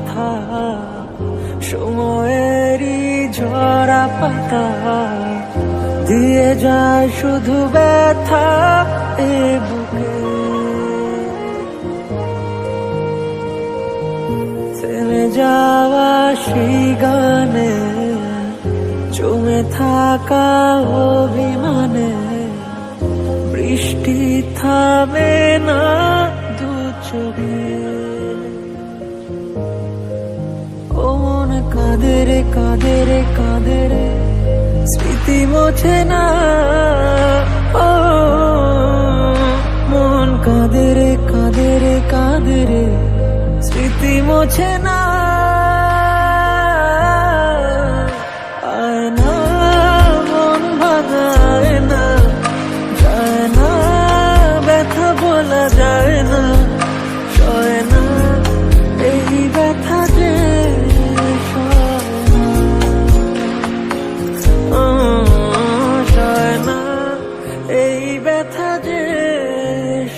কথা, সময়েরই ঝরা পাতা দিয়ে যায় শুধু ব্যথা এ বুকে। থেমে যাওয়া সেই গানে, জমে থাকা অভিমানে, বৃষ্টি থামে না দু চোখে। ও মন কাঁদে রে কাঁদে রে কাঁদে রে, স্মৃতি মোছে না। ও মন কাঁদে রে কাঁদে রে কাঁদে রে, স্মৃতি মোছে না। আয় না মন ভাঙায় না, যায় না ব্যথা বলা যায় না, সয় না এই ব্যথা যে সয় না, এই ব্যথা যে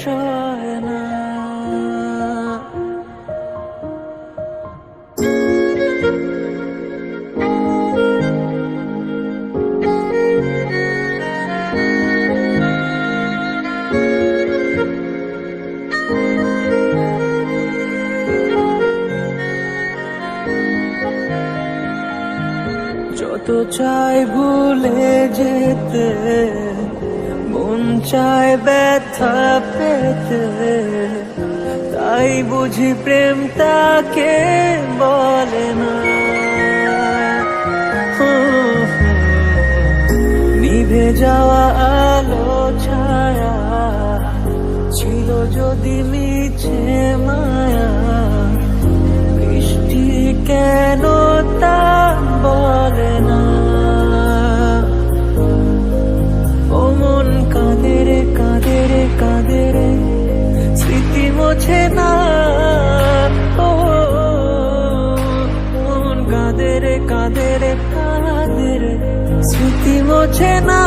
সয় না। যত চাই ভুলে যেতে, মন চায় ব্যথা পেতে, তাই বুঝি প্রেম তাকে বলে না। নিভে যাওয়া আলো ছায়া ছিল যদি মিছে মায়া, বৃষ্টি কেন তা বলে না। ও মন কাঁদে রে কাঁদে রে কাঁদে রে, স্মৃতি মোছে না। ও মন কাঁদে রে কাঁদে রে কাঁদে রে, স্মৃতি মোছে না।